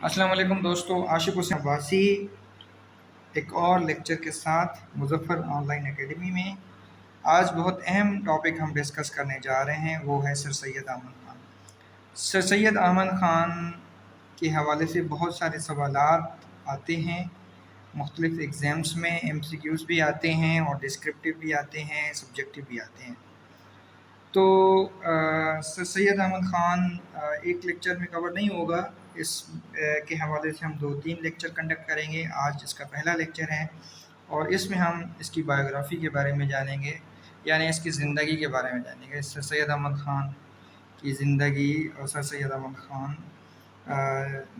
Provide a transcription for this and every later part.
السلام علیکم دوستو، عاشق حسین عباسی ایک اور لیکچر کے ساتھ مظفر آن لائن اکیڈمی میں آج بہت اہم ٹاپک ہم ڈسکس کرنے جا رہے ہیں، وہ ہے سر سید احمد خان۔ سر سید احمد خان کے حوالے سے بہت سارے سوالات آتے ہیں، مختلف ایگزامس میں ایم سی کیوز بھی آتے ہیں اور ڈسکرپٹیو بھی آتے ہیں، سبجیکٹیو بھی آتے ہیں۔ تو سر سید احمد خان ایک لیکچر میں کور نہیں ہوگا، اس کے حوالے سے ہم 2-3 لیکچر کنڈکٹ کریں گے۔ آج اس کا پہلا لیکچر ہے اور اس میں ہم اس کی بایوگرافی کے بارے میں جانیں گے، یعنی اس کی زندگی کے بارے میں جانیں گے، سر سید احمد خان کی زندگی اور سر سید احمد خان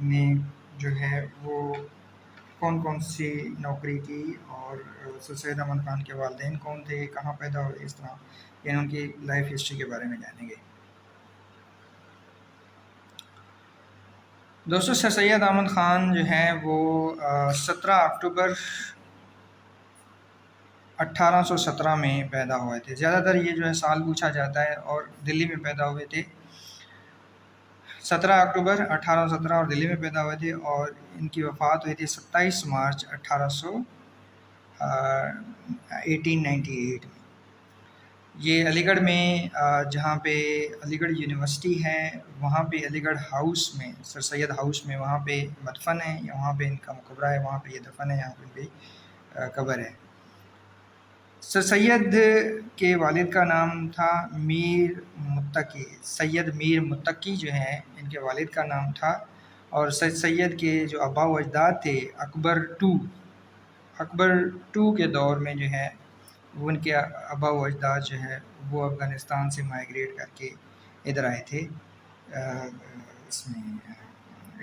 نے جو ہے وہ کون کون سی نوکری کی اور سر سید احمد خان کے والدین کون تھے، کہاں پیدا ہوئے، اس طرح یعنی ان کی لائف ہسٹری کے بارے میں جانیں گے۔ دوستو، سر سید احمد خان جو ہیں وہ 17 اکتوبر 1817 میں پیدا ہوئے تھے۔ زیادہ تر یہ جو ہے سال پوچھا جاتا ہے اور دلی میں پیدا ہوئے تھے۔ 17 اکتوبر 1817 اور دلی میں پیدا ہوئے تھے اور ان کی وفات ہوئی تھی 27 مارچ 1898 میں۔ یہ علی گڑھ میں جہاں پہ علی گڑھ یونیورسٹی ہے وہاں پہ علی گڑھ ہاؤس میں، سر سید ہاؤس میں، وہاں پہ مدفن ہے، یا وہاں پہ ان کا مقبرہ ہے، وہاں پہ یہ دفن ہے، یہاں پہ ان کی قبر ہے۔ سر سید کے والد کا نام تھا میر متقی، سید میر متقی جو ہیں ان کے والد کا نام تھا، اور سر سید کے جو آبا و اجداد تھے اکبر ٹو کے دور میں جو ہے وہ ان کے آبا و اجداد جو ہے وہ افغانستان سے مائیگریٹ کر کے ادھر آئے تھے اس میں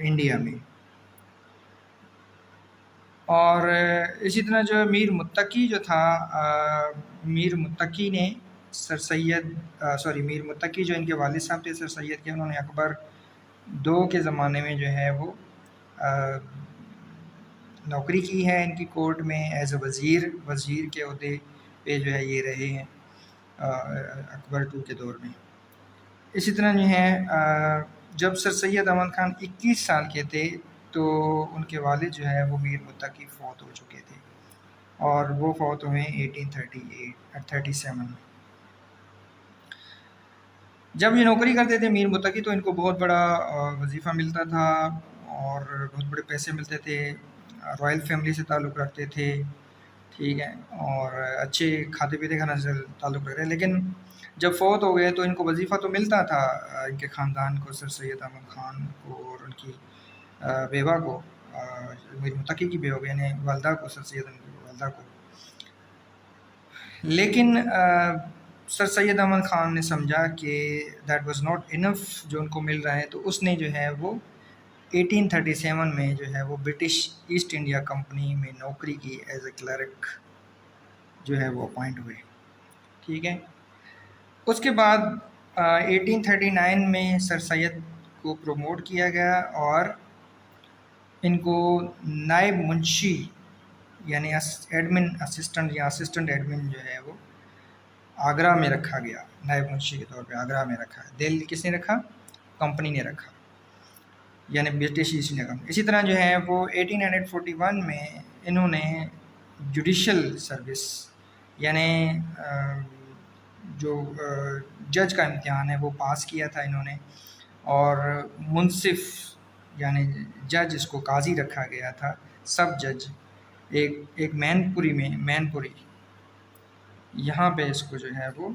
انڈیا میں۔ اور اسی طرح جو میر متقی جو تھا، میر متقی جو ان کے والد صاحب تھے سر سید کے، انہوں نے اکبر دو کے زمانے میں جو ہے وہ نوکری کی ہے ان کی کورٹ میں ایز اے وزیر کے عہدے پہ جو ہے یہ رہے ہیں اکبر ٹو کے دور میں۔ اسی طرح جو ہے جب سر سید احمد خان 21 سال کے تھے تو ان کے والد جو ہے وہ میر متقی فوت ہو چکے تھے، اور وہ فوت ہوئے 1837 میں۔ جب یہ نوکری کرتے تھے میر متقی تو ان کو بہت بڑا وظیفہ ملتا تھا اور بہت بڑے پیسے ملتے تھے، رائل فیملی سے تعلق رکھتے تھے، ٹھیک ہے، اور اچھے کھاتے پیتے کھانا سے تعلق رکھتے ہیں۔ لیکن جب فوت ہو گئے تو ان کو وظیفہ تو ملتا تھا، ان کے خاندان کو، سر سید احمد خان کو اور ان کی بیوہ کو، میر متقی کی بیوہ یعنی والدہ کو، سر سید احمد کی والدہ کو۔ لیکن سر سید احمد خان نے سمجھا کہ دیٹ واز ناٹ انف جو ان کو مل رہا ہے، تو اس نے جو ہے وہ 1837 میں جو ہے وہ برٹش ایسٹ انڈیا کمپنی میں نوکری کی ایز اے کلرک جو ہے وہ اپوائنٹ ہوئے، ٹھیک ہے۔ اس کے بعد 1839 میں سر سید کو پروموٹ کیا گیا اور ان کو نائب منشی یعنی ایڈمن اسسٹنٹ یا اسسٹنٹ ایڈمن جو ہے وہ آگرہ میں رکھا گیا، نائب منشی کے طور پہ آگرہ میں رکھا۔ دہلی کس نے رکھا؟ کمپنی نے رکھا، یعنی برٹش ایسٹ انڈیا کمپنی۔ اسی طرح جو ہے وہ 1841 میں انہوں نے جوڈیشل سروس یعنی جو جج کا امتحان ہے وہ پاس کیا تھا انہوں نے، اور منصف یعنی جج، اس کو قاضی رکھا گیا تھا، سب جج ایک مین پوری یہاں پہ اس کو جو ہے وہ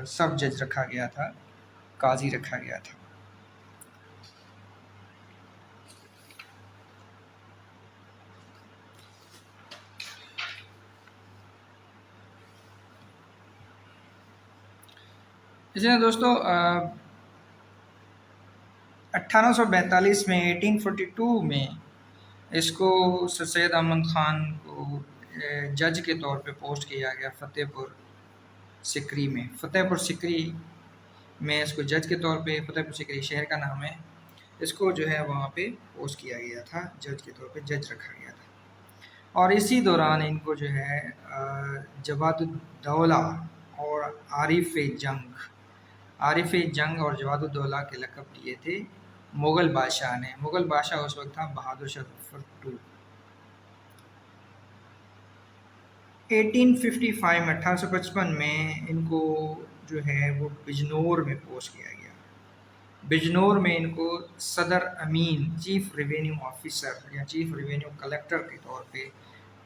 سب جج رکھا گیا تھا، قاضی رکھا گیا تھا۔ اس لیے دوستو 1842 میں 1842 میں اس کو سر سید احمد خان کو جج کے طور پہ پوسٹ کیا گیا فتح پور سکری میں اس کو جج کے طور پہ، فتح پور سکری شہر کا نام ہے، اس کو جو ہے وہاں پہ پوسٹ کیا گیا تھا، جج کے طور پہ جج رکھا گیا تھا۔ اور اسی دوران ان کو جو ہے جواد الدولہ اور عارف جنگ اور جواد الدولہ کے لقب دیے تھے مغل بادشاہ نے، مغل بادشاہ اس وقت تھا بہادر شاہ ظفر ٹو۔ 1855 میں 1855 میں ان کو جو ہے وہ بجنور میں پوسٹ کیا گیا۔ بجنور میں ان کو صدر امین، چیف ریونیو آفیسر یا چیف ریونیو کلیکٹر کے طور پہ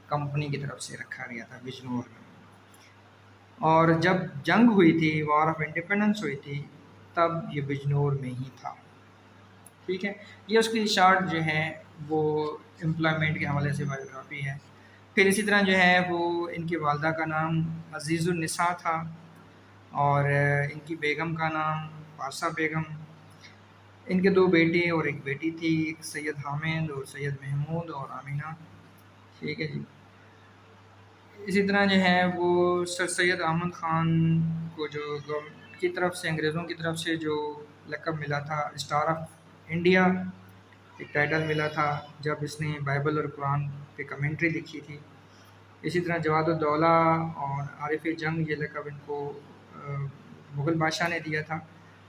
کمپنی کی طرف سے رکھا گیا تھا بجنور میں۔ اور جب جنگ ہوئی تھی، وار آف انڈیپینڈنس ہوئی تھی، تب یہ بجنور میں ہی تھا۔ ٹھیک ہے، یہ اس کی شارٹ جو ہے وہ امپلائمنٹ کے حوالے سے بایوگرافی ہے۔ پھر اسی طرح جو ہے وہ ان کی والدہ کا نام عزیز النساء تھا، اور ان کی بیگم کا نام پارسا بیگم۔ ان کے 2 بیٹے اور 1 بیٹی تھی، ایک سید حامد اور سید محمود اور آمینہ۔ ٹھیک ہے جی۔ اسی طرح جو ہے وہ سر سید احمد خان کو جو گورنمنٹ کی طرف سے، انگریزوں کی طرف سے جو لقب ملا تھا اسٹار آف انڈیا، ایک ٹائٹل ملا تھا جب اس نے بائبل اور قرآن پہ کمنٹری لکھی تھی۔ اسی طرح جواد الدولہ اور عارف جنگ، یہ لقب ان کو مغل بادشاہ نے دیا تھا،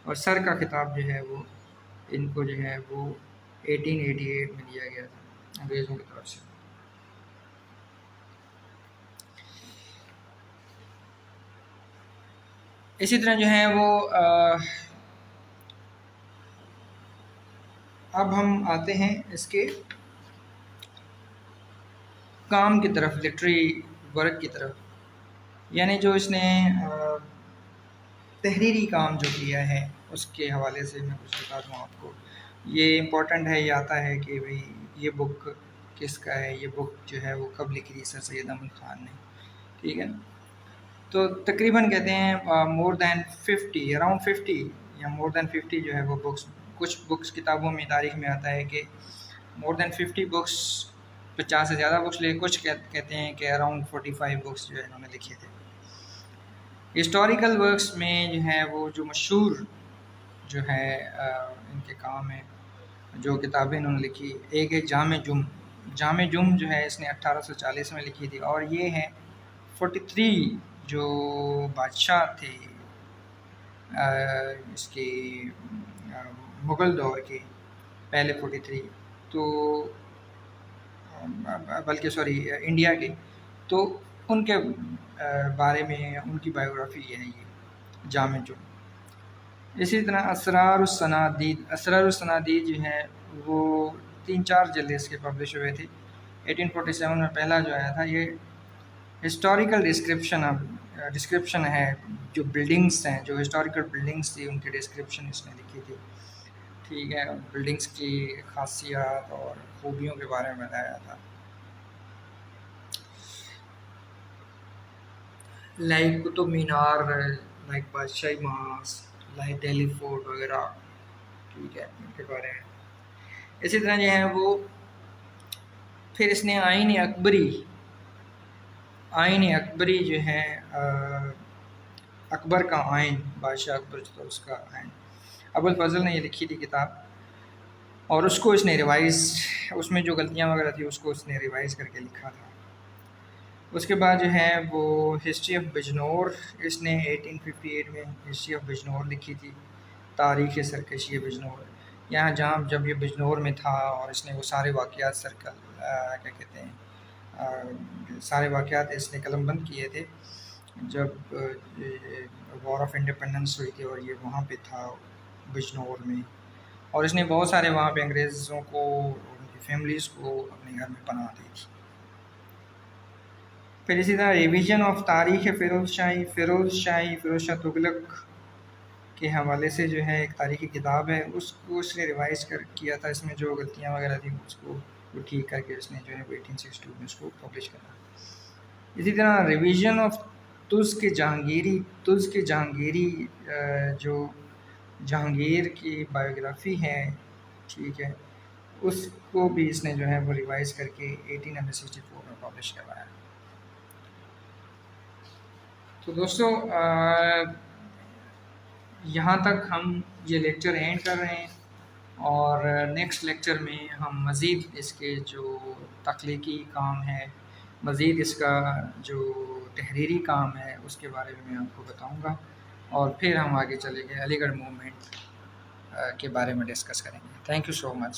اور سر کا خطاب جو ہے وہ ان کو جو ہے وہ 1888 میں دیا گیا تھا انگریزوں کی طرف سے۔ اسی طرح جو ہے وہ اب ہم آتے ہیں اس کے کام کی طرف، لٹری ورک کی طرف، یعنی جو اس نے تحریری کام جو کیا ہے اس کے حوالے سے میں کچھ بتا دوں آپ کو۔ یہ امپورٹنٹ ہے، یہ آتا ہے کہ بھئی یہ بک کس کا ہے، یہ بک جو ہے وہ کب لکھی تھی سر سید احمد خان نے۔ ٹھیک ہے، تو تقریباً کہتے ہیں مور دین 50، اراؤنڈ 50 یا مور دین 50 جو ہے وہ بکس، کچھ بکس کتابوں میں تاریخ میں آتا ہے کہ مور دین 50 بکس، 50 سے زیادہ بکس لے، کچھ کہتے ہیں کہ اراؤنڈ 45 بکس جو ہے انہوں نے لکھے تھے۔ ہسٹوریکل ورکس میں جو ہے وہ جو مشہور جو ہے ان کے کام ہیں، جو کتابیں انہوں نے لکھی، ایک ہے جامع جم۔ جامع جم جو ہے اس نے 1840 میں لکھی تھی، اور یہ ہے 43 جو بادشاہ تھے اس کی مغل دور کے، پہلے 43 تو بلکہ سوری انڈیا کے، تو ان کے بارے میں ان کی بایوگرافی ہے یہ جامع جم۔ اسی طرح اسرار الصنادید، اسرار الصنادید جو ہے وہ 3-4 جلد اس کے پبلش ہوئے تھے۔ 1847 میں پہلا جو آیا تھا، یہ ہسٹوریکل ڈسکرپشن ہے جو بلڈنگس ہیں، جو ہسٹوریکل بلڈنگس تھی ان کی ڈسکرپشن اس نے لکھی تھی۔ ٹھیک ہے، بلڈنگس کی خاصیات اور خوبیوں کے بارے میں بتایا تھا، لائک قطب مینار، لائک بادشاہی محاذ، لائک دہلی فورٹ وغیرہ۔ ٹھیک ہے، ان کے بارے میں۔ اسی طرح جو ہے وہ پھر اس نے آئین اکبری جو ہے اکبر کا آئین، بادشاہ اکبر جو تھا اس کا آئین، ابو الفضل نے یہ لکھی تھی کتاب، اور اس کو اس نے ریوائز، اس میں جو غلطیاں وغیرہ تھی اس کو اس نے ریوائز کر کے لکھا تھا۔ اس کے بعد جو ہے وہ ہسٹری آف بجنور، اس نے 1858 میں ہسٹری آف بجنور لکھی تھی، تاریخ سرکشی بجنور، یہاں جہاں جب یہ بجنور میں تھا، اور اس نے وہ سارے واقعات کیا کہتے ہیں سارے واقعات اس نے قلم بند کیے تھے جب وار آف انڈیپینڈنس ہوئی تھی، اور یہ وہاں پہ تھا بجنور میں، اور اس نے بہت سارے وہاں پہ انگریزوں کو اور ان کی فیملیز کو اپنے گھر میں پناہ دی تھی۔ پھر اسی طرح ریویژن آف تاریخ فیروز شاہ تغلق کے حوالے سے جو ہے ایک تاریخی کتاب ہے، اس کو اس نے ریوائز کیا تھا، اس میں جو غلطیاں وغیرہ تھیں اس کو وہ ٹھیک کر کے اس نے جو ہے 1862 میں اس کو پبلش کرا۔ اسی طرح ریویژن آف تزک جہانگیری جو جہانگیر کی بایوگرافی ہے، ٹھیک ہے، اس کو بھی اس نے جو ہے وہ ریوائز کر کے 1864 میں پبلش کروایا۔ تو دوستو یہاں تک ہم یہ لیکچر اینڈ کر رہے ہیں، اور نیکسٹ لیکچر میں ہم مزید اس کے جو تخلیقی کام ہے، مزید اس کا جو تحریری کام ہے اس کے بارے میں آپ کو بتاؤں گا، اور پھر ہم آگے چلیں گے علی گڑھ موومنٹ کے بارے میں ڈسکس کریں گے. Thank you so much.